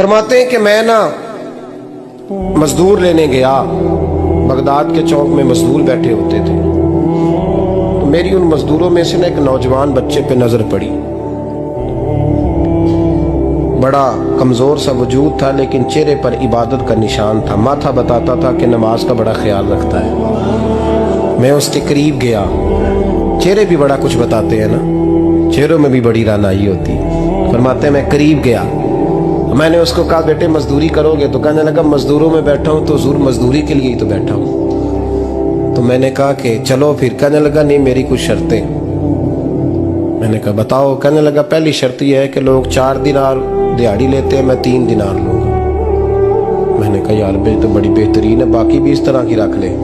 فرماتے ہیں کہ میں نا مزدور لینے گیا، بغداد کے چوک میں مزدور بیٹھے ہوتے تھے، تو میری ان مزدوروں میں سے نا ایک نوجوان بچے پہ نظر پڑی۔ بڑا کمزور سا وجود تھا لیکن چہرے پر عبادت کا نشان تھا، ماتھا بتاتا تھا کہ نماز کا بڑا خیال رکھتا ہے۔ میں اس کے قریب گیا، چہرے بھی بڑا کچھ بتاتے ہیں نا، چہروں میں بھی بڑی رانائی ہوتی ہے۔ فرماتے ہیں میں قریب گیا، میں نے اس کو کہا بیٹے مزدوری کرو گے؟ تو کہنے لگا مزدوروں میں بیٹھا ہوں تو حضور مزدوری کے لیے ہی تو بیٹھا ہوں۔ تو میں نے کہا کہ چلو پھر۔ کہنے لگا نہیں میری کچھ شرطیں۔ میں نے کہا بتاؤ؟ کہنے لگا پہلی شرط یہ ہے کہ لوگ 4 دینار دیہاڑی لیتے ہیں، میں 3 دینار لوں گا۔ میں نے کہا یار بے تو بڑی بہترین ہے، باقی بھی اس طرح کی رکھ لے۔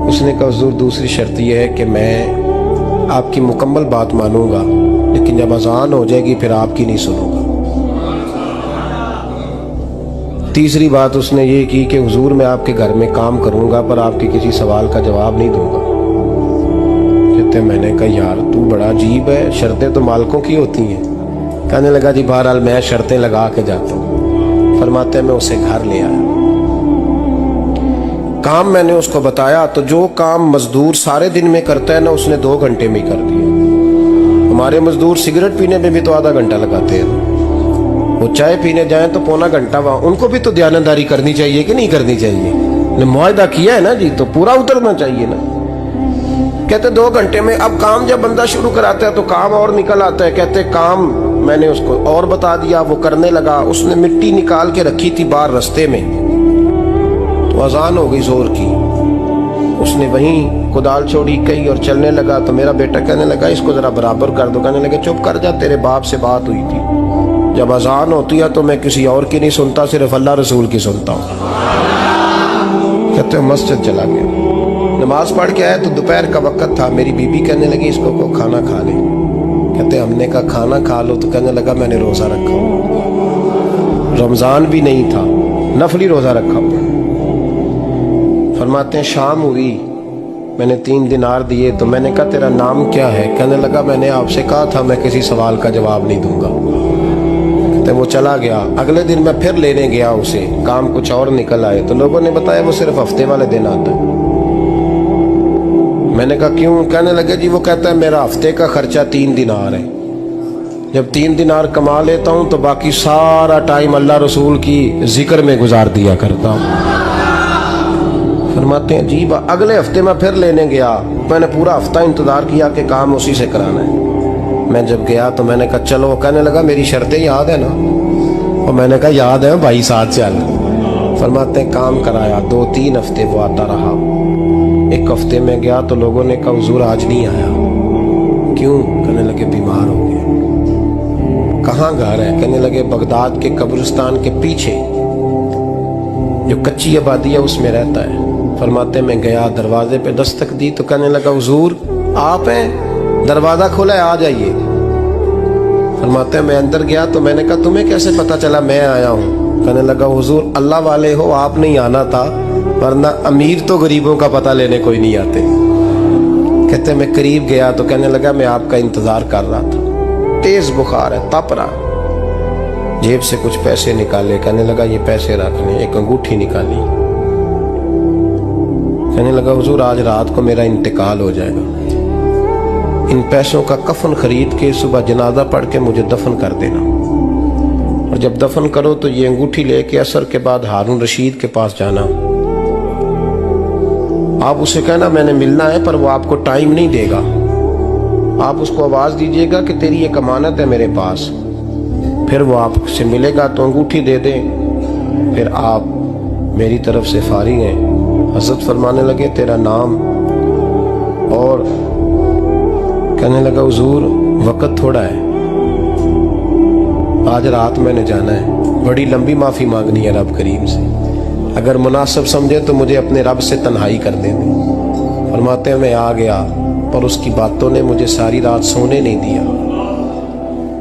اس نے کہا حضور دوسری شرط یہ ہے کہ میں آپ کی مکمل بات مانوں گا لیکن جب اذان ہو جائے گی پھر آپ کی نہیں سنوں گا۔ تیسری بات اس نے یہ کی کہ حضور میں آپ کے گھر میں کام کروں گا پر آپ کے کسی سوال کا جواب نہیں دوں گا۔ کہتے ہیں میں نے کہا یار تو بڑا عجیب ہے، شرطیں تو مالکوں کی ہوتی ہیں۔ کہنے لگا جی بہرحال میں شرطیں لگا کے جاتا ہوں۔ فرماتے ہیں میں اسے گھر لے آیا، کام میں نے اس کو بتایا تو جو کام مزدور سارے دن میں کرتا ہے نا اس نے 2 گھنٹے میں ہی کر دیا۔ ہمارے مزدور سگریٹ پینے میں بھی تو آدھا گھنٹہ لگاتے ہیں، وہ چائے پینے جائیں تو پونا گھنٹہ وہاں۔ ان کو بھی تو دیانتداری کرنی چاہیے کہ نہیں کرنی چاہیے؟ نے معاہدہ کیا ہے نا جی تو پورا اترنا چاہیے نا۔ کہتے 2 گھنٹے میں۔ اب کام جب بندہ شروع کراتا ہے تو کام اور نکل آتا ہے۔ کہتے کام میں نے اس کو اور بتا دیا، وہ کرنے لگا۔ اس نے مٹی نکال کے رکھی تھی باہر رستے میں، تو اذان ہو گئی زور کی، اس نے وہیں کدال چھوڑی کہی اور چلنے لگا۔ تو میرا بیٹا کہنے لگا اس کو ذرا برابر کر دو۔ کہنے لگا چپ کر جا، تیرے باپ سے بات ہوئی تھی، جب اذان ہوتی ہے تو میں کسی اور کی نہیں سنتا، صرف اللہ رسول کی سنتا ہوں۔ کہتے ہیں مسجد چلا گیا، نماز پڑھ کے آیا تو دوپہر کا وقت تھا۔ میری بیوی کہنے لگی اس کو کھانا کھا لے۔ کہتے ہم نے کہا کھانا کھا لو، تو کہنے لگا میں نے روزہ رکھا ہوا، رمضان بھی نہیں تھا، نفلی روزہ رکھا ہوا۔ فرماتے ہیں شام ہوئی، میں نے 3 دینار دیے تو میں نے کہا تیرا نام کیا ہے؟ کہنے لگا میں نے آپ سے کہا تھا میں کسی سوال کا جواب نہیں دوں گا۔ کہتے وہ چلا گیا۔ اگلے دن میں پھر لینے گیا اسے، کام کچھ اور نکل آئے تو لوگوں نے بتایا وہ صرف ہفتے والے دن آتا ہے۔ میں نے کہا کیوں؟ کہنے لگے جی وہ کہتا ہے میرا ہفتے کا خرچہ 3 دینار ہے، جب 3 دینار کما لیتا ہوں تو باقی سارا ٹائم اللہ رسول کی ذکر میں گزار دیا کرتا ہوں۔ فرماتے ہیں عجیب۔ اگلے ہفتے میں پھر لینے گیا، میں نے پورا ہفتہ انتظار کیا کہ کام اسی سے کرانا ہے۔ میں جب گیا تو میں نے کہا چلو، کہنے لگا میری شرطیں یاد ہے نا؟ اور میں نے کہا یاد ہے بھائی ساتھ چل۔ فرماتے ہیں کام کرایا، 2-3 ہفتے وہ آتا رہا۔ ایک ہفتے میں گیا تو لوگوں نے کہا حضور آج نہیں آیا، کیوں؟ کہنے لگے بیمار ہو گئے۔ کہاں گھر ہے؟ کہنے لگے بغداد کے قبرستان کے پیچھے جو کچی آبادی ہے اس میں رہتا ہے۔ فرماتے میں گیا، دروازے پہ دستک دی تو کہنے لگا حضور آپ ہیں؟ دروازہ کھولا ہے آ جائیے۔ فرماتے ہیں میں اندر گیا تو میں نے کہا تمہیں کیسے پتا چلا میں آیا ہوں؟ کہنے لگا حضور اللہ والے ہو، آپ نہیں آنا تھا، ورنہ امیر تو غریبوں کا پتہ لینے کوئی نہیں آتے۔ کہتے میں قریب گیا تو کہنے لگا میں آپ کا انتظار کر رہا تھا، تیز بخار ہے، تپ رہا۔ جیب سے کچھ پیسے نکالے، کہنے لگا یہ پیسے رکھ لیں۔ ایک انگوٹھی نکالی، کہنے لگا حضور آج رات کو میرا انتقال ہو جائے گا، ان پیسوں کا کفن خرید کے صبح جنازہ پڑھ کے مجھے دفن کر دینا، اور جب دفن کرو تو یہ انگوٹھی لے کے عصر کے بعد ہارون رشید کے پاس جانا، آپ اسے کہنا میں نے ملنا ہے پر وہ آپ کو ٹائم نہیں دے گا، آپ اس کو آواز دیجئے گا کہ تیری ایک امانت ہے میرے پاس، پھر وہ آپ سے ملے گا تو انگوٹھی دے دیں، پھر آپ میری طرف سے فارغ ہیں۔ حضرت فرمانے لگے تیرا نام؟ اور کہنے لگا حضور وقت تھوڑا ہے، آج رات میں نے جانا ہے، بڑی لمبی معافی مانگنی ہے رب کریم سے، اگر مناسب سمجھے تو مجھے اپنے رب سے تنہائی کر دیں۔ فرماتے ہیں میں آ گیا پر اس کی باتوں نے مجھے ساری رات سونے نہیں دیا۔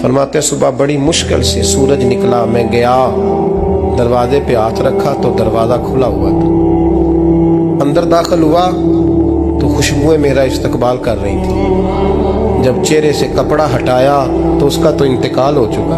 فرماتے ہیں صبح بڑی مشکل سے سورج نکلا، میں گیا دروازے پہ ہاتھ رکھا تو دروازہ کھلا ہوا تھا، اندر داخل ہوا تو خوشبوئیں میرا استقبال کر رہی تھی، جب چہرے سے کپڑا ہٹایا تو اس کا تو انتقال ہو چکا،